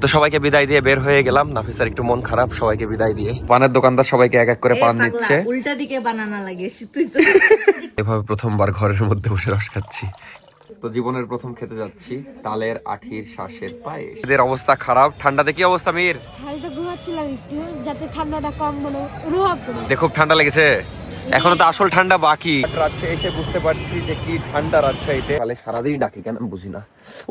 তো সবাইকে বিদায় দিয়ে বের হয়ে গেলাম। নাফিসার একটু মন খারাপ, সবাইকে বিদায় দিয়ে। পানের দোকানদার সবাইকে এক এক করে পান দিচ্ছে। উল্টা দিকে বানানা লাগে তুই তো। এভাবে প্রথমবার ঘরের মধ্যে বসে রস খাচ্ছি। তো জীবনের প্রথম খেতে যাচ্ছি তালের আঠির শ্বাসের পায়েস। এদের অবস্থা খারাপ। ঠান্ডাতে কি অবস্থা মির? হয়তো ঘুমাচ্ছিলাম একটু যাতে ঠান্ডাটা কম মানে অনুভব করি। খুব ঠান্ডা লেগেছে, এখনো তো আসল ঠান্ডা বাকি। রাজশাহী এসে বুঝতে পারছি যে কি ঠান্ডা রাজশাহীতে। তাহলে সারাদিন ডাকি কেন বুঝি না।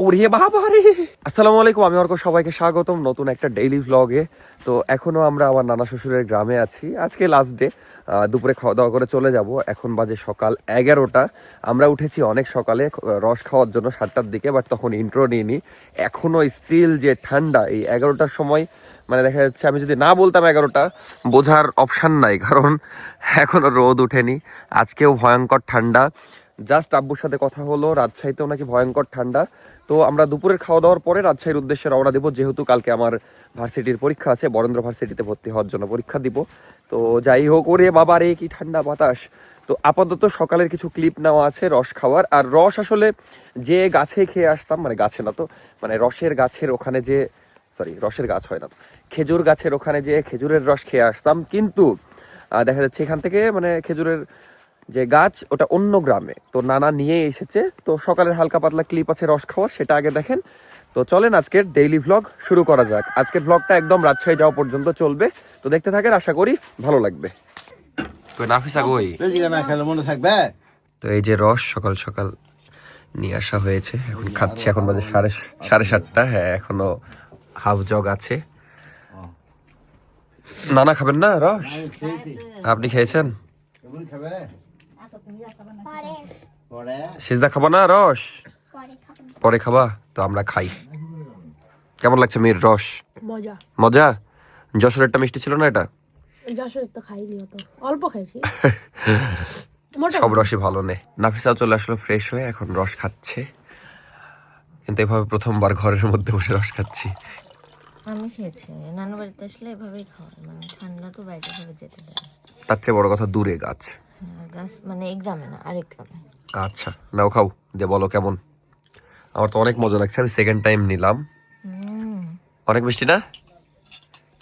ওরে বাবা রে। আসসালামু আলাইকুম, আমি অর্ক, সবাইকে স্বাগতম নতুন একটা ডেইলি ভ্লগে। তো এখনো আমরা আমার নানা শ্বশুরের গ্রামে আছি। আজকে লাস্ট ডে, দুপুরে খাওয়া দাওয়া করে চলে যাব। এখন বাজে সকাল 11টা। আমরা উঠেছি অনেক সকালে রস খাওয়ার জন্য 7টার দিকে, বাট তখন ইন্ট্রো নিইনি। এখনো স্টিল যে ঠান্ডা, এই 11টার সময় মানে দেখা যাচ্ছে আমি যদি না বলতাম 11টা, বোঝার অপশান নাই, কারণ এখনো রোদ উঠেনি। আজকেও ভয়ঙ্কর ঠান্ডা। জাস্ট আব্বুর সাথে কথা হলো, রাজশাহীতেও নাকি ভয়ঙ্কর ঠান্ডা। তো আমরা দুপুরের খাওয়া দাওয়ার পরে রাজশাহীর উদ্দেশ্যে রওনা দেবো, যেহেতু কালকে আমার ভার্সিটির পরীক্ষা আছে, বরেন্দ্র ভার্সিটিতে ভর্তি হওয়ার জন্য পরীক্ষা দিব। তো যাই হোক, ওরে বাবা রে কি ঠান্ডা বাতাস। তো আপাতত সকালের কিছু ক্লিপ নেওয়া আছে রস খাওয়ার। আর রস আসলে যে গাছে খেয়ে আসতাম, মানে গাছে না তো, মানে রসের গাছের ওখানে যে, সরি রসের গাছ হয় না তো, খেজুর গাছের ওখানে যে খেজুরের রস খেয়ে আসতাম। কিন্তু দেখা যাচ্ছে এখান থেকে মানে খেজুরের যে গাছ ওটা অন্য গ্রামে, তো নানা নিয়ে এসেছে। তো সকালের হালকা পাতলা ক্লিপ আছে রস খাওয়ার, সেটা আগে দেখেন। তো চলেন আজকের ডেইলি ভ্লগ শুরু করা যাক। আজকের ভ্লগটা একদম রাজশাহী যাওয়া পর্যন্ত চলবে, তো দেখতে থাকেন, আশা করি ভালো লাগবে। তো নাফিসা কই? মনে থাকবে। তো এই যে রস সকাল সকাল নিয়ে আসা হয়েছে, এখন খাচ্ছি। এখন বাজে সাড়ে 7টা। হ্যাঁ, এখনো হাফ জগ আছে। নানা খাবেন না রস? আপনি খেয়েছেন? সিজদা খাবো না রস? পরে খাবা? তো আমরা খাই। কেমন লাগছে মির রস? মজা। মজা? যশোরেরটা মিষ্টি ছিল না? এটা যশোরের তো খাইনি, অত অল্প খাইছি। সব রসই ভালো নেই। নাফিসা চলে আসলো ফ্রেশ হয়ে, এখন রস খাচ্ছে। কিন্তু এভাবে প্রথমবার ঘরের মধ্যে বসে রস খাচ্ছি। আমি খেয়েছি, নানু বাড়িতে আসলে এভাবেই খাওয়াই, মানে ঠান্ডা তো বাইরে ভাবে যেতে দেয়। তার চেয়ে বড় কথা দূরে গাছ। হ্যাঁ, গাছ মানে এই গ্রামে না, আরেক গ্রামে। আচ্ছা, নাও খাও, দিয়ে বলো কেমন। আমার তো অনেক মজা লাগছে, আমি সেকেন্ড টাইম নিলাম। অনেক মিষ্টি না?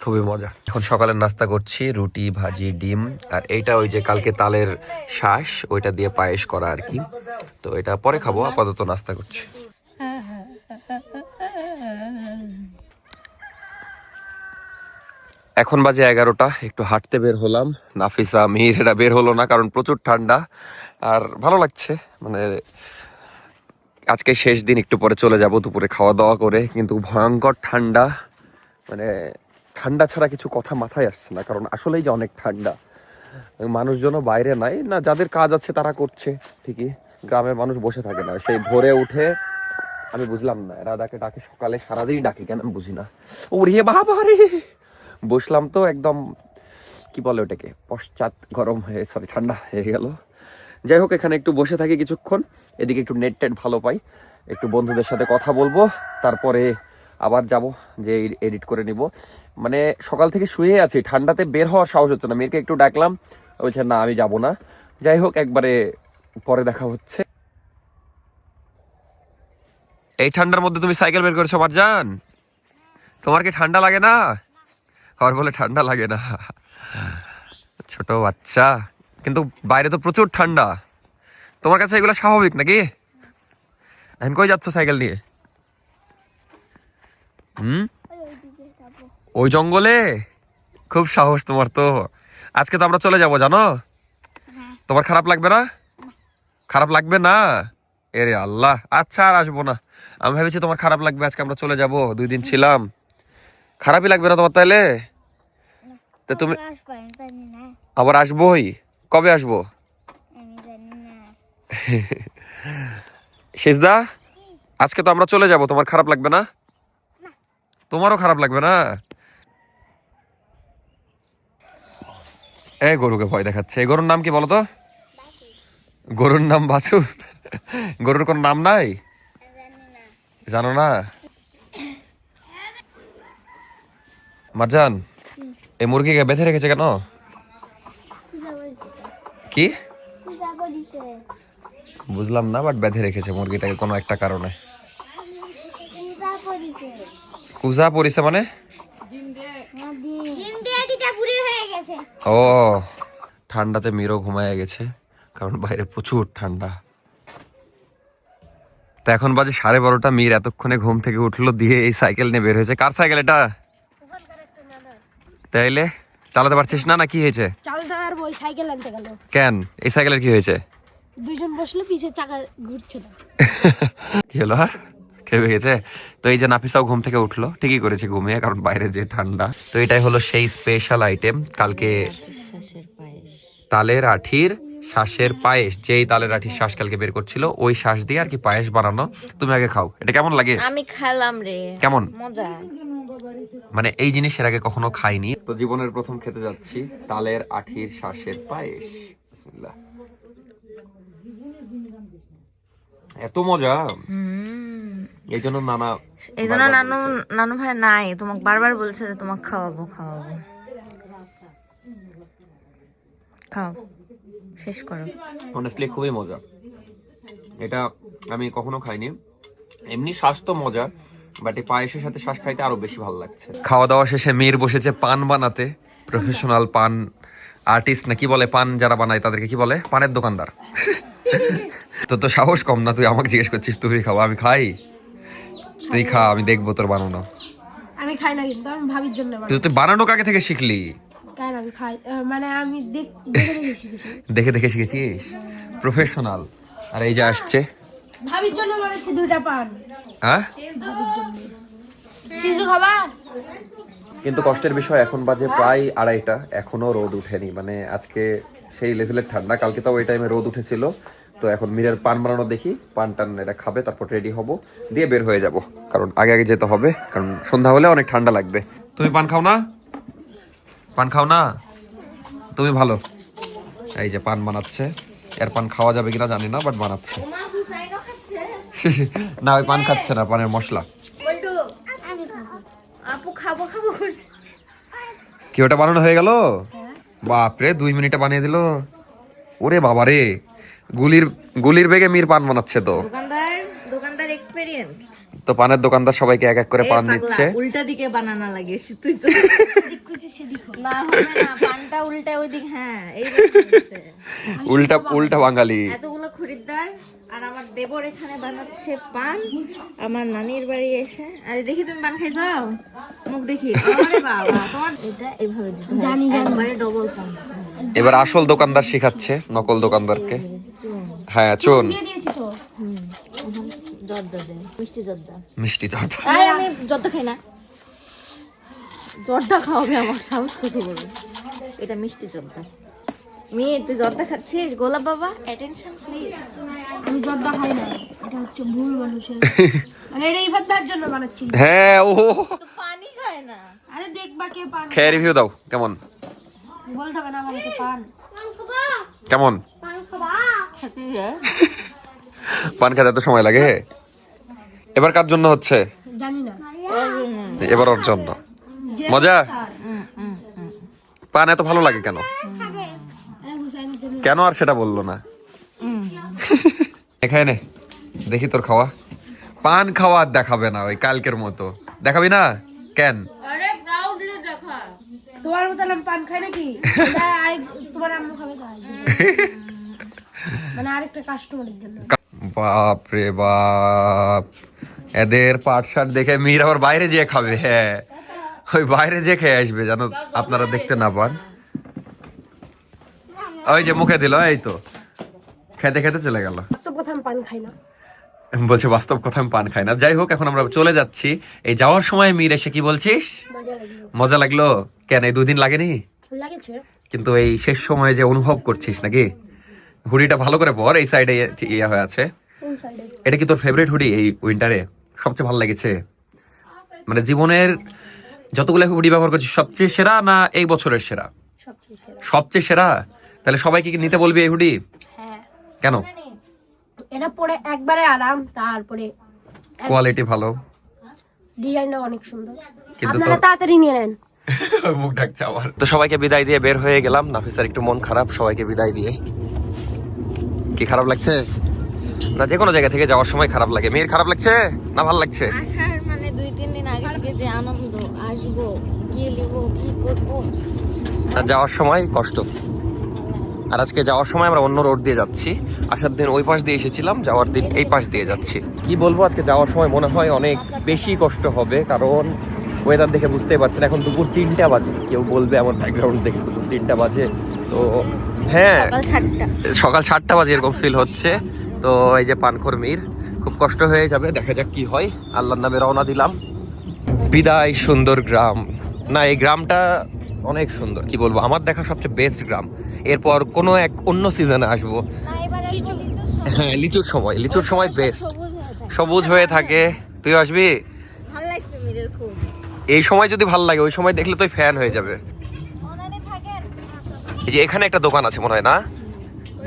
খুবই মজা। এখন সকালের নাস্তা করছি, রুটি ভাজি ডিম। আর এইটা ওই যে কালকে তালের শ্বাস, ওইটা দিয়ে পায়েস করা আর কি। তো এটা পরে খাবো, আপাতত নাস্তা করছি। এখন বাজে 11টা, একটু হাঁটতে বের হলাম। নাফিসা মিহির এটা বের হলো না, কারণ প্রচুর ঠান্ডা। আর ভালো লাগছে, মানে আজকে শেষ দিন, একটু পরে চলে যাব দুপুরে খাওয়া দাওয়া করে। কিন্তু ভয়ঙ্কর ঠান্ডা, মানে ঠান্ডা ছাড়া কিছু কথা মাথায় আসছে না, কারণ আসলেই যে অনেক ঠান্ডা। মানুষজনও বাইরে নাই, না যাদের কাজ আছে তারা করছে ঠিকই, গ্রামের মানুষ বসে থাকে না। সেই ভোরে উঠে, আমি বুঝলাম না রাধাকে ডাকে সকালে, সারাদিন ডাকি কেন বুঝি না। ওরে বাবা রে, বসলাম তো একদম কি বলে ওটাকে, পশ্চাৎ গরম হয়ে, সরি ঠান্ডা হয়ে গেল। যাই হোক, এখানে একটু বসে থাকি কিছুক্ষণ, এদিকে একটু নেট টেট ভালো পাই, একটু বন্ধুদের সাথে কথা বলবো, তারপরে আবার যাব যে এডিট করে নিব। মানে সকাল থেকে শুয়ে আছি, ঠান্ডাতে বের হওয়ার সাহস হচ্ছে না। মেয়েকে একটু ডাকলাম, বলছে না আমি যাব না। যাই হোক, একবারে পরে দেখা হচ্ছে। এই ঠান্ডার মধ্যে তুমি সাইকেল বের করেছো মারজান? তোমার কি ঠান্ডা লাগে না? আর বলে ঠান্ডা লাগে না, ছোট বাচ্চা। কিন্তু বাইরে তো প্রচুর ঠান্ডা, তোমার কাছে এগুলো স্বাভাবিক নাকি? এখন কই যাচ্ছ সাইকেল নিয়ে? ওই জঙ্গলে? খুব সাহস তোমার তো। আজকে তো আমরা চলে যাব জানো। তোমার খারাপ লাগবে না? খারাপ লাগবে না? এরে আল্লাহ, আচ্ছা আর আসবো না। আমি ভেবেছি তোমার খারাপ লাগবে, আজকে আমরা চলে যাব, 2 দিন ছিলাম। খারাপই লাগবে না তোমার তাইলে? তা তুমি আবার আসবোই? কবে আসবো? শেষদা, আজকে তো আমরা চলে যাব, তোমার খারাপ লাগবে না? তোমারও খারাপ লাগবে না? এই গরুকে ভয় দেখাচ্ছে। এই গরুর নাম কি বলো তো? গরুর নাম বাছুর? গরুর কোন নাম নাই? জানো না? মারজান, এই মুরগিকে বেঁধে রেখেছে কেন? কি বুঝলাম না, বাট বেঁধে রেখেছে মুরগিটাকে কোনো একটা কারণে। কুজা পড়িছে মানে ও ঠান্ডাতে মিরো ঘুমায় গেছে, কারণ বাইরে প্রচুর ঠান্ডা। তো এখন বাজে 12:30, মির এতক্ষণে ঘুম থেকে উঠলো, দিয়ে এই সাইকেল নিয়ে বের হয়েছে। কার সাইকেল এটা? তাইলে চালাতে পারছিস না, না কি হয়েছে? চালাতে পারবো, ওই সাইকেল আনতে গেল। কেন, এই সাইকেলের কি হয়েছে? দুইজন বসলে পিছের চাকা ঘুরছে না। কি হলো, আর খেয়ে গেছে? তো এই যে নাফিসাও ঘুম থেকে উঠলো, ঠিকই করেছে ঘুমিয়ে, কারণ বাইরে যে ঠান্ডা। তো এটাই হলো সেই স্পেশাল আইটেম, কালকে শ্বাসের পায়েস। তালের আঠির শ্বাসের পায়েস। যেই তালের আঠির শ্বাস কালকে বের করছিল, ওই শ্বাস দিয়ে আর কি পায়েস বানানো। তুমি আগে খাও, এটা কেমন লাগে? আমি খেলাম রে, কেমন মজা। মানে এই জিনিস এর আগে কখনো খাইনি, তো জীবনের প্রথম খেতে যাচ্ছি তালের আঠির শ্বাসের পায়েস। বিসমিল্লাহ। এত মজা, এই জন্য নানা এই জন্য নানু ভাই নাই, তোমাকে বারবার বলছে যে তোমাকে খাওয়াবো। খাও, শেষ করো। অনেস্টলি খুবই মজা, এটা আমি কখনো খাইনি। এমনি শ্বাস তো মজা, বাট এই পায়েসের সাথে শ্বাস খাইতে আরো বেশি ভালো লাগছে। খাওয়া দাওয়া শেষে মীর বসেছে পান বানাতে। প্রফেশনাল পান আর্টিস্ট না কি বলে, পান যারা বানায় তাদেরকে কি বলে? পানের দোকানদার। তো সাহস কম না, তুই আমাকে জিজ্ঞেস করছিস তুই খাওয়া? আমি খাই, তুই খা, আমি দেখবো তোর বানানো। আমি খাই না, কিন্তু আমি ভাবির জন্য তুই বানানো কাকে থেকে শিখলি? কেন আমি খাই, মানে আমি দেখে দেখে শিখেছি। দেখে দেখে শিখেছিস? প্রফেশনাল। আর এই যে আসছে ভাবির জন্য বানাচ্ছি 2টা পান। হ্যাঁ, শিশু খাবার। কিন্তু কষ্টের বিষয়, এখন বাজে প্রায় 2:30, এখনো রোদ উঠেনি। মানে আজকে সেই লেভেলের ঠান্ডা, কালকে তো ওই টাইমে রোদ উঠেছিল। তো এখন মীরের পান বানানো দেখি, পান টান এটা খাবে, তারপর রেডি হব, দিয়ে বের হয়ে যাব, কারণ আগে আগে যেতে হবে, কারণ সন্ধ্যা হলে অনেক ঠান্ডা লাগবে। তুমি পান খাও না? পান খাও না তুমি? ভালো। এই যে পান বানাচ্ছে, এর পান খাওয়া যাবে কিনা জানি না, বাট বানাচ্ছে। না, ওই পান খাচ্ছে না, পানের মশলা। আপু খাবো কি ওটা বানানো হয়ে গেল? বাপরে, 2 মিনিটে বানিয়ে দিল। ওরে বাবারে, গুলির বেগে মীর পান বানাচ্ছে। তো দোকানদার এক্সপেরিয়েন্স। তো পানের দোকানদার সবাইকে এক এক করে পান দিচ্ছে। উল্টা দিকে বানানো লাগে, তুই তো না হবে না, পানটা উল্টা ওই দিক। হ্যাঁ, এই উল্টা বাঙালি। এতগুলো খরিদ্দার, আর আমার দেবর এখানে বানাচ্ছে পান আমার নানির বাড়ি এসে। আরে দেখি তুমি পান খাই যাও, মুখ দেখি। আরে বাবা, তোমার এটা এইভাবে দিতে হয়, জানি একবারে ডবল পান। এবার আসল দোকানদার শিখাচ্ছে নকল দোকানদারকে। হ্যাঁ, চুন দিয়ে দিয়েছি তো। জর্দা দে, মিষ্টি জর্দা। মিষ্টি জর্দা। আমি জর্দা খাই না। জর্দা খাওয়াবে আমার, সাহস কত বড়। এটা মিষ্টি জর্দা। মেয়ে, তুই জর্দা খাচ্ছিস? গোলাপ বাবা, অ্যাটেনশন প্লিজ। আমি জর্দা খাই না, এটা হচ্ছে ভুল মানুষের। মানে এটা ইফাত ভাইয়ের জন্য বানাচ্ছি। হ্যাঁ, ও তো পানি খায় না। আরে দেখবা কে পান খেয়ে রিভিউ দাও, কেমন? বলতে হবে না আমাকে পান কেমন খেতে যায়। পান খেতে এত সময় লাগে? এবার কার জন্য হচ্ছে? জানি না। এবার ওর জন্য। মজা? পান এত ভালো লাগে কেন? কেন আর সেটা বললো না? এখানে নে, দেখি তোর খাওয়া। পান খাওয়া আর দেখাবে না ওই কালকের মতো, দেখাবি না কেন? আরে প্রাউডলি দেখা। তোমার মতো আমি পান খাই নাকি? তোমার আম্মু খাবে তাই, মানে আরেকটা কাস্টমারের জন্য। বাপ রে বাপ, এদের পাট শার্ট দেখে মীর আবার বাইরে যেয়ে খাবে। হ্যাঁ, ওই বাইরে যে খেয়ে আসবে, জানো, আপনারা দেখতে না পান। ওই যে মুখে দিল, এই তো খেতে খেতে চলে গেল। কথা আমি পান খাই না। বলছে বাস্তব কথা, আমি পান খাই না। যাই হোক, এখন আমরা চলে যাচ্ছি। এই যাওয়ার সময় মীর এসে কি বলছিস? মজা লাগলো? কেন, এই 2 দিন লাগেনি? লাগেছে, কিন্তু এই শেষ সময়ে যে অনুভব করছিস নাকি? হুডিটা ভালো করে পর, এই সাইডে ইয়ে হয়ে আছে। কোন সাইডে? এটা কি তোর ফেভারিট হুডি এই উইন্টারে? সবচেয়ে ভালো লেগেছে? মানে জীবনের যতগুলো হুডি ব্যবহার করছিস সবচেয়ে সেরা, না এই বছরের সেরা? সবচেয়ে সেরা। সবচেয়ে সেরা? তাহলে সবাইকে কি নিতে বলবি এই হুডি? হ্যাঁ। কেন? এটা পরে একবারে আরাম, তারপরে কোয়ালিটি ভালো, ডিজাইনটা অনেক সুন্দর। কিন্তু আপনারা তাড়াতাড়ি নিয়ে নেন। মুখ ঢাকছে আবার। তো সবাইকে বিদায় দিয়ে বের হয়ে গেলাম। নাফিসার একটু মন খারাপ সবাইকে বিদায় দিয়ে। কি খারাপ লাগছে? না, যে কোনো জায়গা থেকে যাওয়ার সময় খারাপ লাগে। মেয়ের খারাপ লাগছে না ভালো লাগছে? আসার মানে 2-3 দিন আগে থেকে যে আনন্দ, আসবো, গিয়ে নিবো, কি করবো। আর যাওয়ার সময় কষ্ট। আর আজকে যাওয়ার সময় আমরা অন্য রোড দিয়ে যাচ্ছি, আসার দিন ওই পাশ দিয়ে এসেছিলাম, যাওয়ার দিন এই পাশ দিয়ে যাচ্ছি। কি বলবো, আজকে যাওয়ার সময় মনে হয় অনেক বেশি কষ্ট হবে, কারণ ওয়েদার দেখে বুঝতেই পারছেন এখন দুপুর 3টা বাজে। কেউ বলবে আমার ব্যাকগ্রাউন্ড দেখে দুপুর 3টা বাজে, তো হ্যাঁ সকাল 7টা বাজে এরকম ফিল হচ্ছে। তো এই যে পানখর মীর, খুব কষ্ট হয়ে যাবে, দেখা যাক কি হয়। আল্লাহর নামে রওনা দিলাম। বিদায় সুন্দর গ্রাম। না, এই গ্রামটা অনেক সুন্দর, কি বলবো, আমার দেখা সবচেয়ে বেস্ট গ্রাম। এরপর কোনো এক অন্য সিজনে আসবো। হ্যাঁ, লিচুর সময় বেস্ট, সবুজ হয়ে থাকে। তুই আসবি? ভালো লাগছে মিরের খুব। এই সময় যদি ভালো লাগে, ওই সময় দেখলে তুই ফ্যান হয়ে যাবে। এই যে এখানে একটা দোকান আছে মনে হয় না,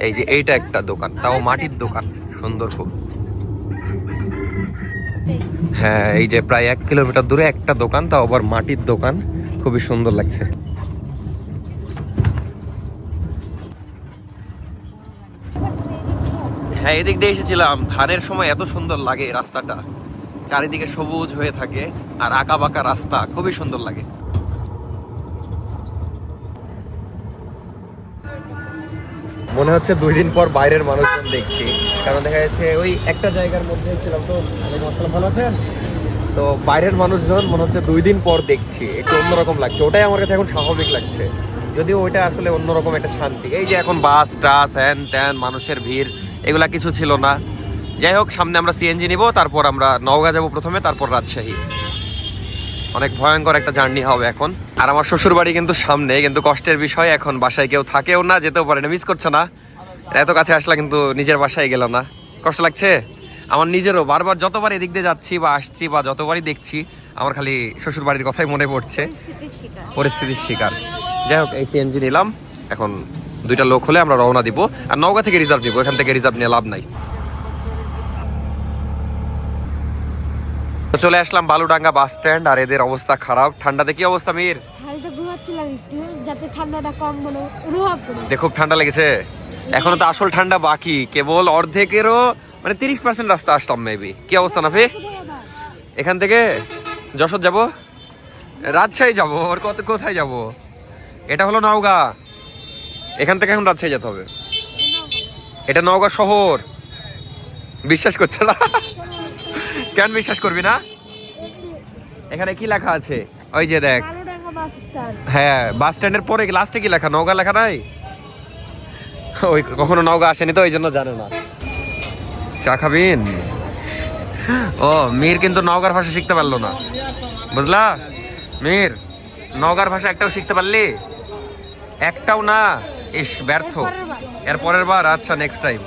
এই যে এইটা একটা দোকান, তাও মাটির দোকান, সুন্দর খুব। হ্যাঁ, এই যে প্রায় 1 কিলোমিটার দূরে একটা দোকান, তাও আবার মাটির দোকান, খুবই সুন্দর লাগছে। হ্যাঁ, এদিক দিয়ে এসেছিলাম। ধানের সময় এত সুন্দর লাগে এই রাস্তাটা, চারিদিকে সবুজ হয়ে থাকে আর আঁকা বাঁকা রাস্তা, খুবই সুন্দর লাগে। মনে হচ্ছে 2 দিন পর বাইরের মানুষজন দেখছি, কারণ দেখা যাচ্ছে ওই একটা জায়গার মধ্যে ছিলাম। তো ভালো আছেন? তো বাইরের মানুষজন মনে হচ্ছে 2 দিন পর দেখছি, একটু অন্যরকম লাগছে। ওটাই আমার কাছে এখন স্বাভাবিক লাগছে, যদিও ওইটা আসলে অন্যরকম একটা শান্তি। এই যে এখন বাস টাস হ্যান ত্যান, মানুষের ভিড়, এগুলা কিছু ছিল না। যাই হোক, সামনে আমরা সিএনজি নিব, তারপর আমরা নওগাঁ যাব প্রথমে, তারপর রাজশাহী। অনেক ভয়ঙ্কর একটা জার্নি হবে এখন। আর আমার শ্বশুর বাড়ি কিন্তু সামনে, কিন্তু কষ্টের বিষয় এখন বাসায় কেউ থাকেও না, যেতেও পারে না। মিস করছো না? এত কাছে আসলা কিন্তু নিজের বাসায় গেল না, কষ্ট লাগছে আমার নিজেরও। বারবার যতবার এদিক দিয়ে যাচ্ছি বা আসছি বা যতবারই দেখছি, আমার খালি শ্বশুর বাড়ির কথাই মনে পড়ছে, পরিস্থিতির শিকার। যাই হোক, এই সিএনজি নিলাম, এখন 2টা লোক হলে আমরা রওনা দিব। আর নওগাঁ থেকে রিজার্ভ নিব, এখান থেকে রিজার্ভ নিয়ে লাভ নাই। চলে আসলাম বালুডাঙ্গা বাস স্ট্যান্ড, আর এদের অবস্থা খারাপ। ঠান্ডাতে কি অবস্থা মির? ঘুমাচ্ছিলাম একটু, যাতে ঠান্ডাটা কম মানে দেখো, খুব ঠান্ডা লেগেছে। এখনো তো আসল ঠান্ডা বাকি, কেবল অর্ধেকেরও মানে 30% রাস্তা আসলাম মেবি। কি অবস্থা নাফি? এখান থেকে যশোর যাব, রাজশাহী যাব, ওর কোথায় যাব? এটা হলো নওগাঁ, এখান থেকে এখন রাজশাহী যেতে হবে। এটা নওগাঁ শহর, বিশ্বাস করছে না? কেন বিশ্বাস করবি না? এখানে কি লেখা আছে? ওই যে দেখ, হ্যাঁ, বাস স্ট্যান্ডের পরে লাস্টে কি লেখা? নওগাঁ লেখা নাই? ওই কখনো নওগাঁ আসেনি তো, এই জন্য জানে না। চা খাবিন? ও, মীর কিন্তু নওগাঁর ভাষা শিখতে পারলো না, বুঝলা? মীর, নওগাঁর ভাষা একটাও শিখতে পারলি? একটাও না? ইস, ব্যর্থ। এর পরের বার, আচ্ছা নেক্সট টাইম।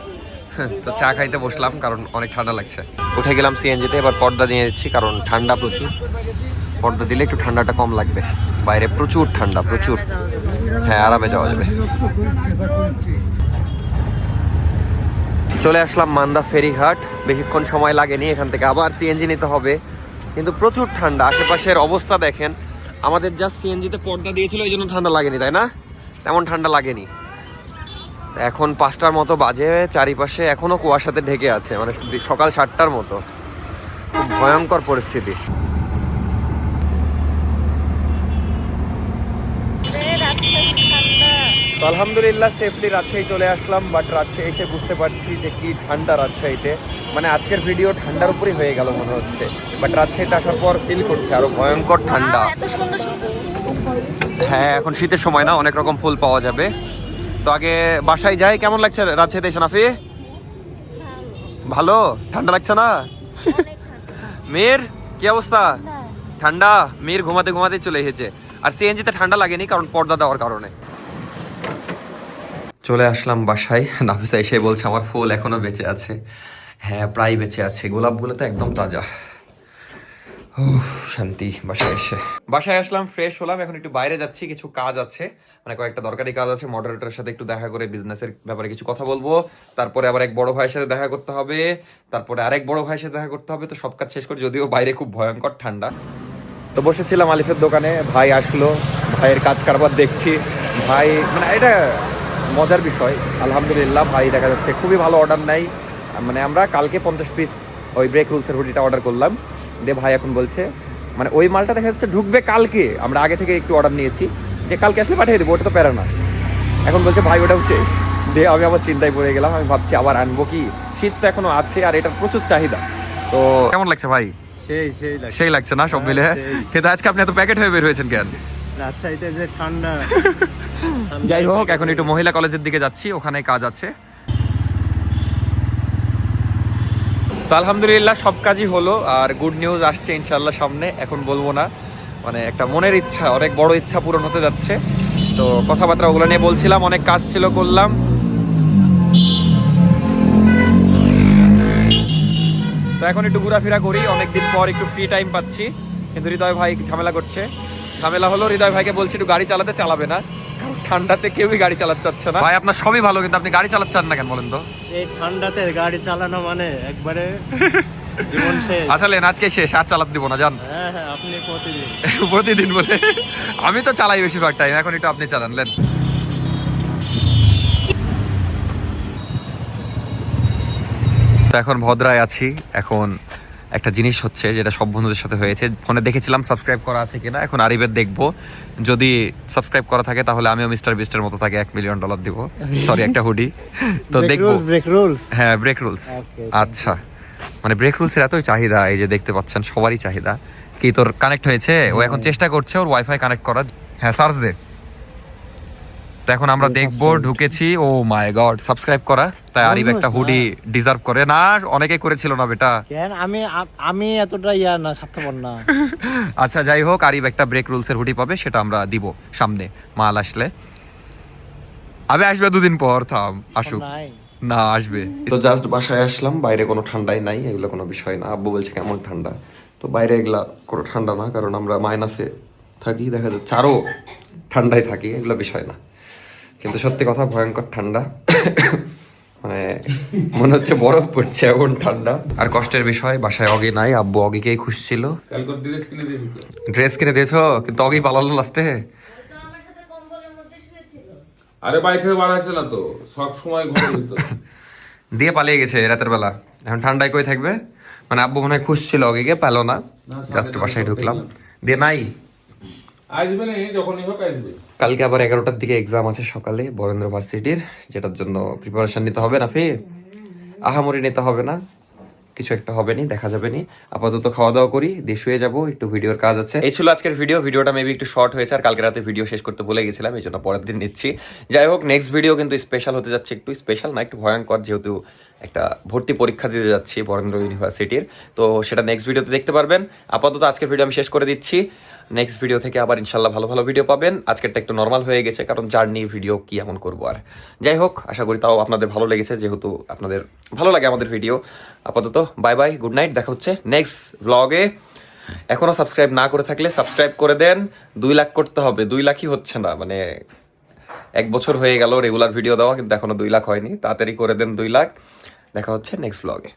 তো চা খাইতে বসলাম, কারণ অনেক ঠান্ডা লাগছে। উঠে গেলাম সিএনজিতে, এবার পর্দা নিয়ে যাচ্ছি, কারণ ঠান্ডা প্রচুর। পর্দা দিলে একটু ঠান্ডাটা কম লাগবে, বাইরে প্রচুর ঠান্ডা, প্রচুর। হ্যাঁ, আরামে যাওয়া যাবে। চলে আসলাম মান্দা ফেরিঘাট, বেশিক্ষণ সময় লাগেনি, এখান থেকে আবার সিএনজি নিতে হবে, কিন্তু প্রচুর ঠান্ডা। আশেপাশের অবস্থা দেখেন, আমাদের জাস্ট সিএনজিতে পর্দা দিয়েছিল, এই জন্য ঠান্ডা লাগেনি, তাই না? তেমন ঠান্ডা লাগেনি। এখন 5টার মতো বাজে, চারিপাশে এখনো কুয়াশাতে ঢেকে আছে, মানে সকাল 7টার মতো। খুব ভয়ঙ্কর পরিস্থিতি। তো আলহামদুলিল্লাহ সেফলি রাজশাহী চলে আসলাম, বাট রাজশাহী এসে বুঝতে পারছি যে কি ঠান্ডা রাজশাহীতে। মানে আজকের ভিডিও ঠান্ডার উপরই হয়ে গেল মনে হচ্ছে, বাট রাজশাহীতে আসার পর ফিল করছে আরো ভয়ঙ্কর ঠান্ডা। হ্যাঁ, এখন শীতের সময় না, অনেক রকম ফুল পাওয়া যাবে। তো আগে বাসায় যাই। কেমন লাগছে রাজশাহীতে এসে নাফি? ভালো? ঠান্ডা লাগছে না? মীর, কি অবস্থা? ঠান্ডা? মীর ঘুমাতে ঘুমাতে চলে এসেছে। আর সিএনজিতে ঠান্ডা লাগেনি, কারণ পর্দা দেওয়ার কারণে। চলে আসলাম বাসায়। নাফিসা এসে বলছে আমার ফুল এখনো বেঁচে আছে। হ্যাঁ, প্রায় বেঁচে আছে, গোলাপগুলো তো একদম তাজা। শান্তি। বাসায় আসলাম, ফ্রেশ হলাম, এখন একটু বাইরে যাচ্ছি, কিছু কাজ আছে, মানে কয়েকটা দরকারি কাজ আছে। মডারেটরের সাথে একটু দেখা করে বিজনেসের ব্যাপারে কিছু কথা বলবো, তারপরে আবার এক বড় ভাইয়ের সাথে দেখা করতে হবে, তারপরে আরেক বড় ভাইয়ের সাথে দেখা করতে হবে। তো সব কাজ শেষ করে, যদিও বাইরে খুব ভয়ঙ্কর ঠান্ডা। তো বসেছিলাম আলিফের দোকানে, ভাই আসলো, ভাইয়ের কাজ কারবার দেখছি। ভাই মানে এটা মজার বিষয়, আলহামদুলিল্লাহ ভাই দেখা যাচ্ছে খুবই ভালো অর্ডার নেয়। মানে আমরা কালকে 50 পিস ওই ব্রেক রুলসের হুডিটা অর্ডার করলাম, দিয়ে ভাই এখন বলছে মানে ওই মালটা দেখা যাচ্ছে ঢুকবে কালকে, আমরা আগে থেকে একটু অর্ডার নিয়েছি যে কালকে আসলে পাঠিয়ে দেবো, ওটা তো প্যারা না। এখন বলছে ভাই ওটাও শেষ, দিয়ে আমি আবার চিন্তায় পড়ে গেলাম। আমি ভাবছি আবার আনবো কি, শীত তো এখনো আছে আর এটার প্রচুর চাহিদা। তো কেমন লাগছে ভাই? সেই লাগছে না সব মিলে? কিন্তু আজকে আপনি এত প্যাকেট হয়ে বের হয়েছেন কেন? রাজশাহীতে যে ঠান্ডা। যাই হোক, এখন একটু মহিলা কলেজের দিকে যাচ্ছি, ওখানে কাজ আছে। তো আলহামদুলিল্লাহ সব কাজই হলো, আর গুড নিউজ আসছে ইনশাল্লাহ সামনে। এখন বলবো না, মানে একটা মনের ইচ্ছা, অনেক বড় ইচ্ছা পূরণ হতে যাচ্ছে। তো কথাবার্তা ওগুলো নিয়ে বলছিলাম, অনেক কাজ ছিল করলাম। তো এখন একটু ঘোরাফেরা করি, অনেকদিন পর একটু ফ্রি টাইম পাচ্ছি। কিন্তু হৃদয় ভাই ঝামেলা করছে। ঝামেলা হলো, হৃদয় ভাইকে বলছি একটু গাড়ি চালাতে, চালাবে না, কারণ ঠান্ডাতে কেউই গাড়ি চালাতে চাচ্ছে না। ভাই আপনার সবই ভালো, কিন্তু আপনি গাড়ি চালাতে চান না কেন বলেন তো? এই ঠান্ডাতে গাড়ি চালানো মানে একবারে জীবন শেষ। আসলে আজকে শেষ, আর চালাতে দিব না জান। হ্যাঁ হ্যাঁ, আপনি প্রতিদিন প্রতিদিন বলে আমি তো চালাই বেশিরভাগ টাইম, এখন একটু আপনি চালানলেন। তো এখন ভদ্রায় আছি। এখন একটা জিনিস হচ্ছে যেটা সব বন্ধুদের সাথে হয়েছে, ফোনে দেখেছিলাম সাবস্ক্রাইব করা আছে কিনা, এখন আরিবের দেখবো। যদি সাবস্ক্রাইব করা থাকে তাহলে আমিও মিস্টার বিস্টের মতো তাকে $1 মিলিয়ন দিব, সরি একটা হুডি। তো দেখবো। Break rules. হ্যাঁ ব্রেক রুলস। আচ্ছা, মানে ব্রেক রুলসের এতই চাহিদা, এই যে দেখতে পাচ্ছেন সবারই চাহিদা। কি তোর কানেক্ট হয়েছে? ও এখন চেষ্টা করছে ওর ওয়াইফাই কানেক্ট করার। হ্যাঁ সার্চ দে। তো এখন আমরা দেখবো, ঢুকেছি। ও মাই গড, সাবস্ক্রাইব করা, তাই আরিফ একটা হুডি ডিজার্ভ করে না? অনেকে করেছিল না বেটা? কেন আমি এতটা না, স্বার্থপর না। আচ্ছা যাই হোক, আরিফ একটা ব্রেক রুলসের হুডি পাবে, সেটা আমরা দিব সামনে মাল আসলে। আবে আসবে 2 দিন পর, থাম আসুক। নাই না আসবে। তো জাস্ট বাসায় আসলাম, বাইরে কোনো ঠান্ডাই নাই, এগুলো কোনো বিষয় না। আব্বু বলছে কেমন ঠান্ডা, তো বাইরে এগুলা কোনো ঠান্ডা না, কারণ আমরা মাইনাসে থাকি, দেখা যাচ্ছে আরও ঠান্ডায় থাকি, এগুলো বিষয় না। কিন্তু সত্যি কথা ভয়ঙ্কর ঠান্ডা, মানে মনে হচ্ছে বরফ পড়ছে এমন ঠান্ডা। আর কষ্টের বিষয়, বাসায় অগি নাই, আব্বু অগিকেই খুঁজছিল। ড্রেস কিনে দিয়েছো, কিন্তু অগি পালালো লাস্টে। আরে বাইরে থেকে বার হয়েছে না তো, সব সময় ঘরের ভিতর দিয়ে পালিয়ে গেছে রাতের বেলা, এখন ঠান্ডায় কই থাকবে। মানে আব্বু মনে হয় খুঁজছিল অগিকে, পেলো না, জাস্ট বাসায় ঢুকলাম, দিয়ে নাই। আসবে না, যখনই হোক আসবে। কালকে আবার 11টার দিকে এক্সাম আছে সকালে বরেন্দ্র ভার্সিটির, যেটার জন্য প্রিপারেশন নিতে হবে না। ফির আহামরি নিতে হবে না, কিছু একটা হবে নি, দেখা যাবে নি। আপাতত খাওয়া দাওয়া করি, দিয়ে শুয়ে যাবো, একটু ভিডিওর কাজ আছে। এই ছিল আজকের ভিডিওটা মেবি একটু শর্ট হয়েছে, আর কালকে রাতে ভিডিও শেষ করতে ভুলে গেছিলাম, এই জন্য পরের দিন নিচ্ছি। যাই হোক, নেক্সট ভিডিও কিন্তু স্পেশাল হতে যাচ্ছে, একটু স্পেশাল না, একটু ভয়ঙ্কর, যেহেতু একটা ভর্তি পরীক্ষা দিতে যাচ্ছি বরেন্দ্র ইউনিভার্সিটির। তো সেটা নেক্সট ভিডিওতে দেখতে পারবেন। আপাতত আজকের ভিডিও আমি শেষ করে দিচ্ছি, নেক্সট ভিডিও থেকে আবার ইনশাল্লাহ ভালো ভালো ভিডিও পাবেন। আজকেরটা একটু নর্মাল হয়ে গেছে, কারণ জার্নি ভিডিও কি এমন করবো আর। যাই হোক, আশা করি তাও আপনাদের ভালো লেগেছে, যেহেতু আপনাদের ভালো লাগে আমাদের ভিডিও। আপাতত বাই বাই, গুড নাইট, দেখা হচ্ছে নেক্সট ব্লগে। এখনো সাবস্ক্রাইব না করে থাকলে সাবস্ক্রাইব করে দেন। 2 লাখ করতে হবে, 2 লাখই হচ্ছে না, মানে 1 বছর হয়ে গেল রেগুলার ভিডিও দেওয়া, কিন্তু এখনো 2 লাখ হয়নি। তাড়াতাড়ি করে দেন 2 লাখ। দেখা হচ্ছে নেক্সট ব্লগে।